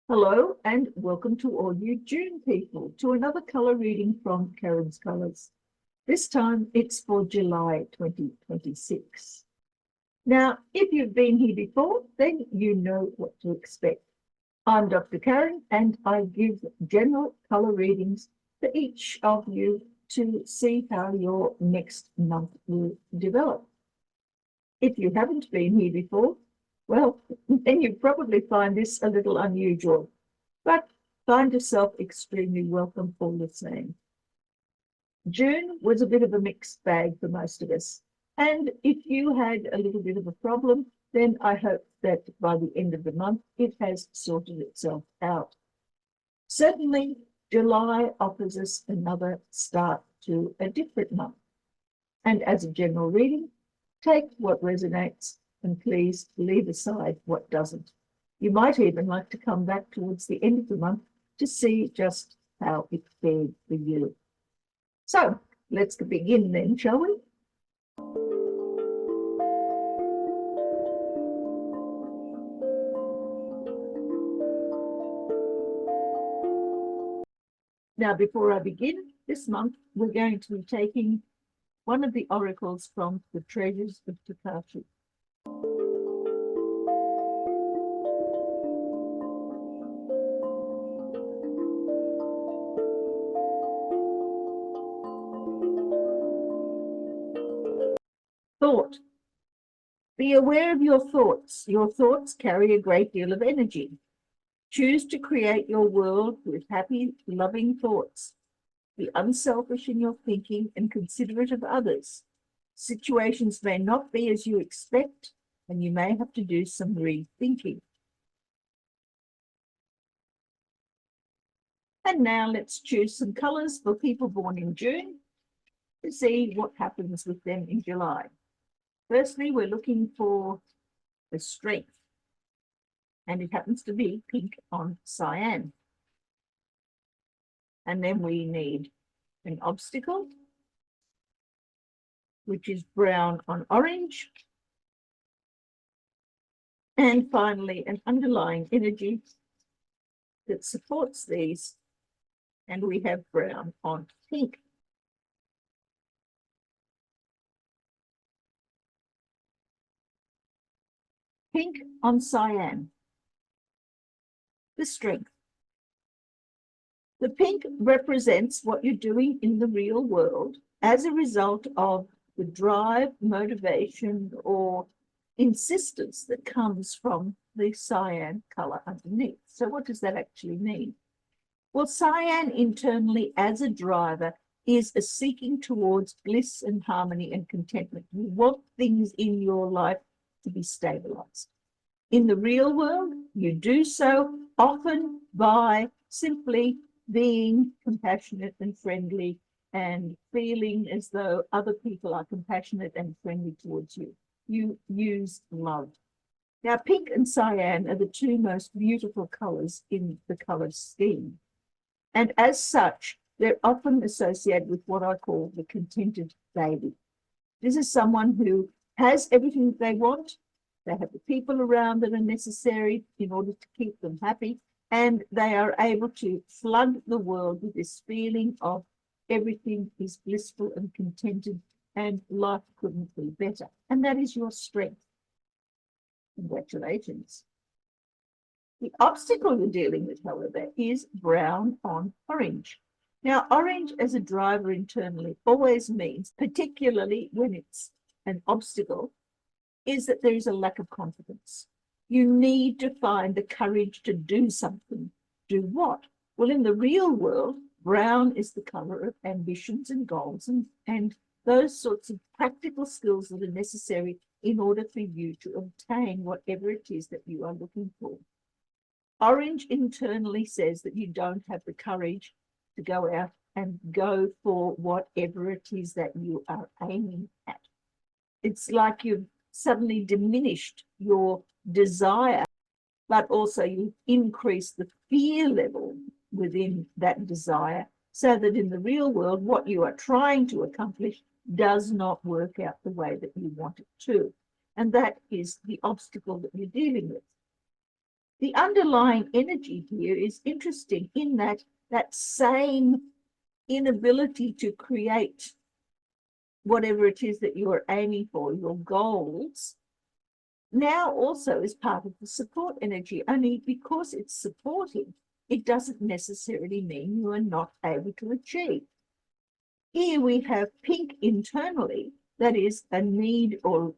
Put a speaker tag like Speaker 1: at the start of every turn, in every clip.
Speaker 1: Hello and welcome to all you June people to another colour reading from Karen's Colours. This time it's for July 2026. Now, if you've been here before, then you know what to expect. I'm Dr. Karen and I give general colour readings for each of you to see how your next month will develop. If you haven't been here before, well, then you probably find this a little unusual, but find yourself extremely welcome all the same. June was a bit of a mixed bag for most of us, and if you had a little bit of a problem, then I hope that by the end of the month it has sorted itself out. Certainly, July offers us another start to a different month. And as a general reading, take what resonates and please leave aside what doesn't. You might even like to come back towards the end of the month to see just how it fared for you. So let's begin then, shall we? Now, before I begin, this month we're going to be taking one of the oracles from the Treasures of Takashi. Thought. Be aware of your thoughts. Your thoughts carry a great deal of energy. Choose to create your world with happy, loving thoughts. Be unselfish in your thinking and considerate of others. Situations may not be as you expect, and you may have to do some rethinking. And now let's choose some colours for people born in June to see what happens with them in July. Firstly, we're looking for the strength, and it happens to be pink on cyan. And then we need an obstacle, which is brown on orange. And finally, an underlying energy that supports these, and we have brown on pink. Pink on cyan. The strength. The pink represents what you're doing in the real world as a result of the drive, motivation, or insistence that comes from the cyan color underneath. So what does that actually mean? Well, cyan internally as a driver is a seeking towards bliss and harmony and contentment. You want things in your life to be stabilized. In the real world, you do so often by simply being compassionate and friendly and feeling as though other people are compassionate and friendly towards you. You use love. Now, pink and cyan are the two most beautiful colors in the color scheme. And as such, they're often associated with what I call the contented baby. This is someone who has everything they want. They have the people around that are necessary in order to keep them happy, and they are able to flood the world with this feeling of everything is blissful and contented and life couldn't be better. And that is your strength. Congratulations. The obstacle you're dealing with, however, is brown on orange. Now, orange as a driver internally always means, particularly when it's an obstacle, is that there is a lack of confidence. You need to find the courage to do something. Do what? Well, in the real world, brown is the color of ambitions and goals and those sorts of practical skills that are necessary in order for you to obtain whatever it is that you are looking for. Orange internally says that you don't have the courage to go out and go for whatever it is that you are aiming at. It's like you've suddenly diminished your desire, but also you increase the fear level within that desire so that in the real world, what you are trying to accomplish does not work out the way that you want it to. And that is the obstacle that you're dealing with. The underlying energy here is interesting in that that same inability to create whatever it is that you are aiming for, your goals, now also is part of the support energy. Only because it's supporting, it doesn't necessarily mean you are not able to achieve. Here we have pink internally, that is a need or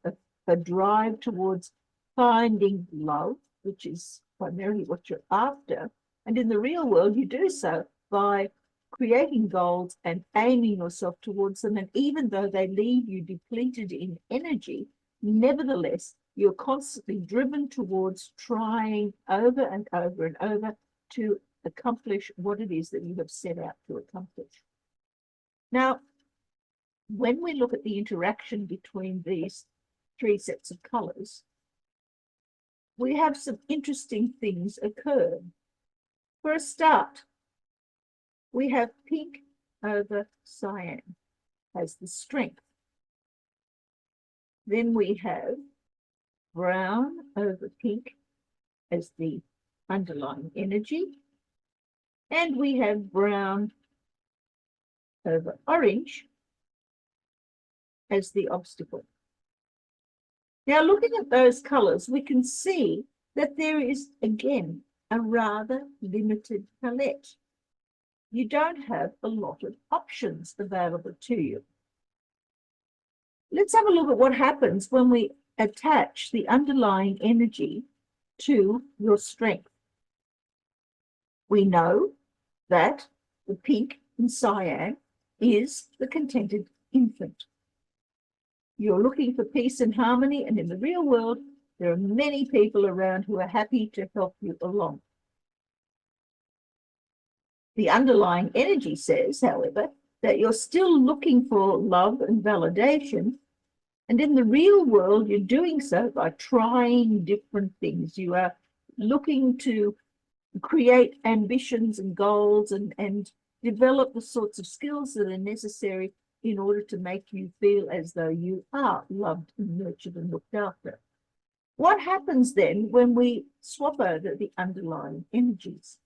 Speaker 1: a drive towards finding love, which is primarily what you're after. And in the real world, you do so by creating goals and aiming yourself towards them. And even though they leave you depleted in energy, nevertheless, you're constantly driven towards trying over and over and over to accomplish what it is that you have set out to accomplish. Now, when we look at the interaction between these three sets of colors, we have some interesting things occur. For a start, we have pink over cyan as the strength. Then we have brown over pink as the underlying energy. And we have brown over orange as the obstacle. Now, looking at those colors, we can see that there is, again, a rather limited palette. You don't have a lot of options available to you. Let's have a look at what happens when we attach the underlying energy to your strength. We know that the pink in cyan is the contented infant. You're looking for peace and harmony, and in the real world, there are many people around who are happy to help you along. The underlying energy says, however, that you're still looking for love and validation, and in the real world, you're doing so by trying different things. You are looking to create ambitions and goals and develop the sorts of skills that are necessary in order to make you feel as though you are loved and nurtured and looked after. What happens then when we swap over the underlying energies?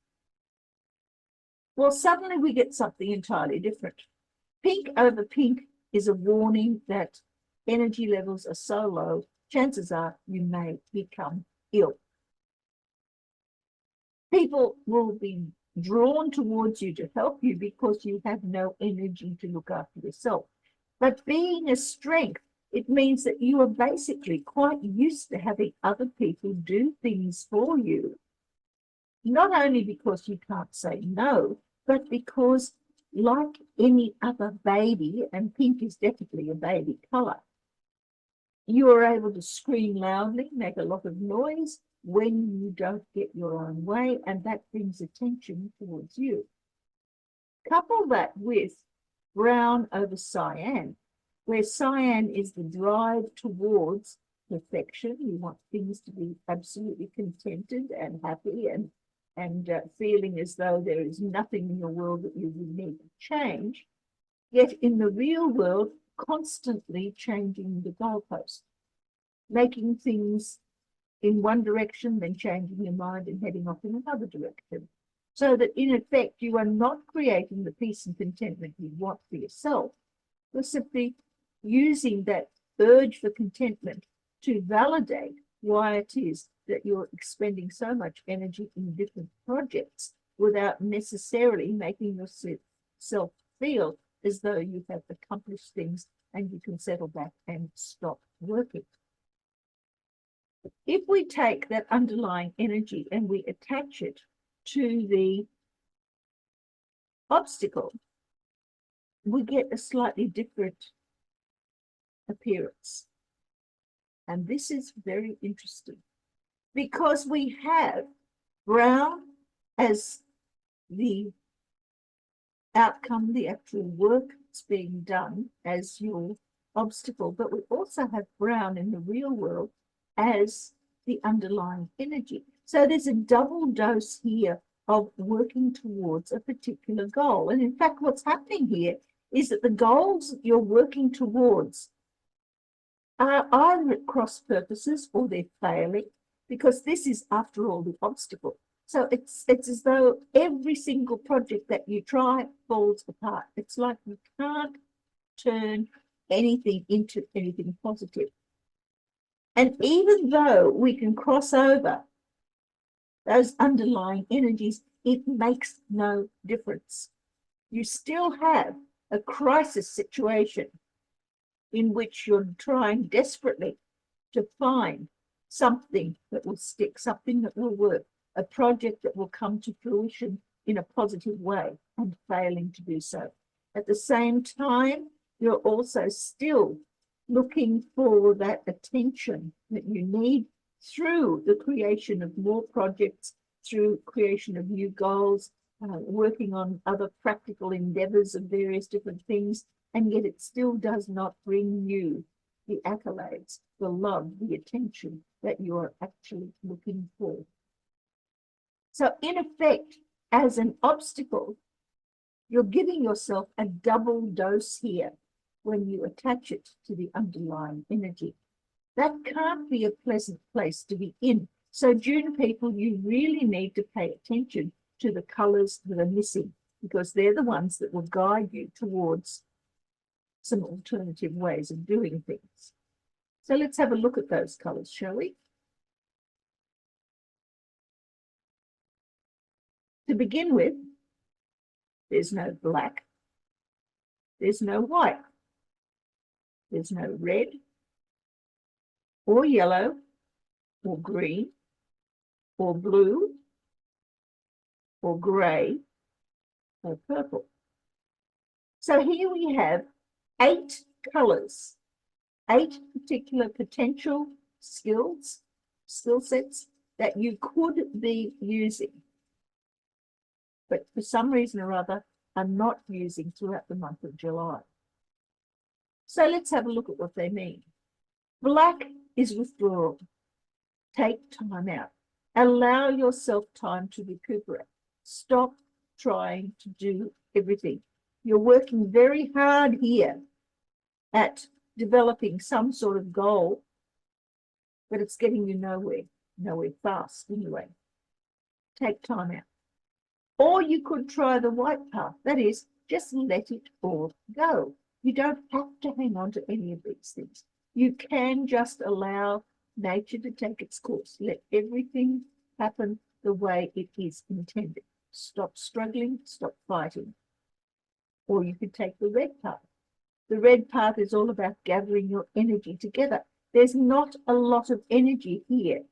Speaker 1: Well, suddenly we get something entirely different. Pink over pink is a warning that energy levels are so low, chances are you may become ill. People will be drawn towards you to help you because you have no energy to look after yourself. But being a strength, it means that you are basically quite used to having other people do things for you, not only because you can't say no, but because like any other baby, and pink is definitely a baby color, you are able to scream loudly, make a lot of noise, when you don't get your own way, and that brings attention towards you. Couple that with brown over cyan, where cyan is the drive towards perfection. You want things to be absolutely contented and happy and feeling as though there is nothing in your world that you would need to change, yet in the real world, constantly changing the goalpost, making things in one direction, then changing your mind and heading off in another direction. So that in effect, you are not creating the peace and contentment you want for yourself. You're simply using that urge for contentment to validate why it is that you're expending so much energy in different projects without necessarily making yourself feel as though you have accomplished things and you can settle back and stop working. If we take that underlying energy and we attach it to the obstacle, we get a slightly different appearance. And this is very interesting because we have brown as the outcome, the actual work that's being done as your obstacle, but we also have brown in the real world as the underlying energy. So there's a double dose here of working towards a particular goal. And in fact, what's happening here is that the goals that you're working towards are either at cross purposes or they're failing because this is, after all, the obstacle. So it's as though every single project that you try falls apart. It's like you can't turn anything into anything positive. And even though we can cross over those underlying energies, it makes no difference. You still have a crisis situation in which you're trying desperately to find something that will stick, something that will work, a project that will come to fruition in a positive way, and failing to do so. At the same time, you're also still looking for that attention that you need through the creation of more projects, through creation of new goals, working on other practical endeavors of various different things, and yet it still does not bring you the accolades, the love, the attention that you are actually looking for. So in effect, as an obstacle, you're giving yourself a double dose here when you attach it to the underlying energy. That can't be a pleasant place to be in. So June people, you really need to pay attention to the colors that are missing, because they're the ones that will guide you towards some alternative ways of doing things. So let's have a look at those colors, shall we? To begin with, there's no black, there's no white, there's no red or yellow or green or blue or grey or purple. So here we have 8 colors, 8 particular potential skill sets that you could be using, but for some reason or other are not using throughout the month of July. So let's have a look at what they mean. Black is withdrawal. Take time out. Allow yourself time to recuperate. Stop trying to do everything. You're working very hard here at developing some sort of goal, but it's getting you nowhere fast anyway. Take time out. Or you could try the white path. That is, just let it all go. You don't have to hang on to any of these things. You can just allow nature to take its course. Let everything happen the way it is intended. Stop struggling, stop fighting. Or you could take the red path. The red path is all about gathering your energy together. There's not a lot of energy here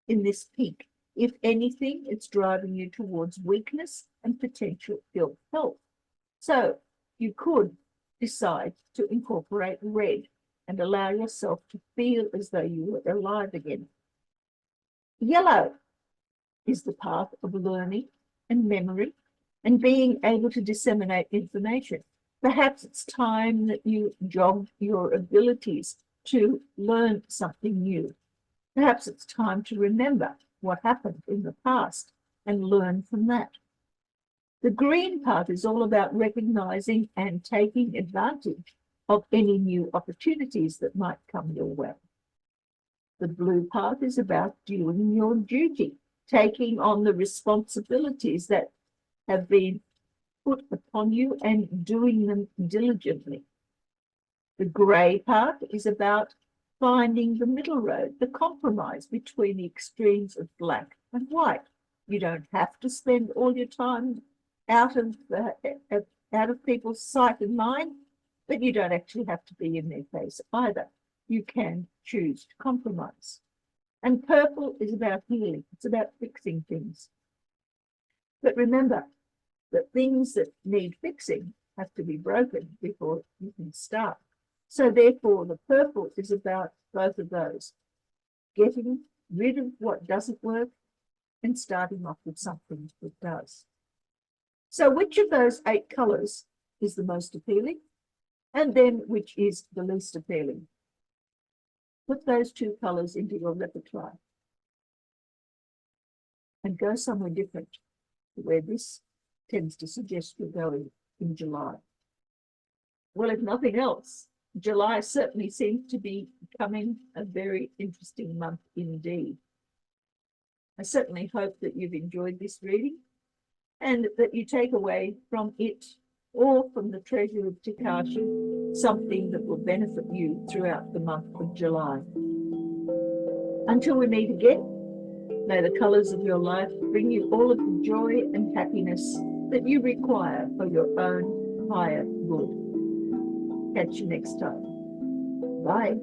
Speaker 1: in this pink. If anything, it's driving you towards weakness and potential ill health. So you could decide to incorporate red and allow yourself to feel as though you were alive again. Yellow is the path of learning and memory and being able to disseminate information. Perhaps it's time that you jog your abilities to learn something new. Perhaps it's time to remember what happened in the past and learn from that. The green path is all about recognizing and taking advantage of any new opportunities that might come your way. The blue path is about doing your duty, taking on the responsibilities that have been put upon you and doing them diligently. The grey path is about finding the middle road, the compromise between the extremes of black and white. You don't have to spend all your time out of people's sight and mind, but you don't actually have to be in their face either. You can choose to compromise. And purple is about healing. It's about fixing things. But remember that things that need fixing have to be broken before you can start. So therefore, the purple is about both of those, getting rid of what doesn't work and starting off with something that does. So which of those 8 colours is the most appealing? And then which is the least appealing? Put those 2 colours into your repertoire and go somewhere different to where this tends to suggest you're going in July. Well, if nothing else, July certainly seems to be becoming a very interesting month indeed. I certainly hope that you've enjoyed this reading and that you take away from it or from the treasure of Takashi something that will benefit you throughout the month of July. Until we meet again, may the colours of your life bring you all of the joy and happiness that you require for your own higher good. Catch you next time. Bye.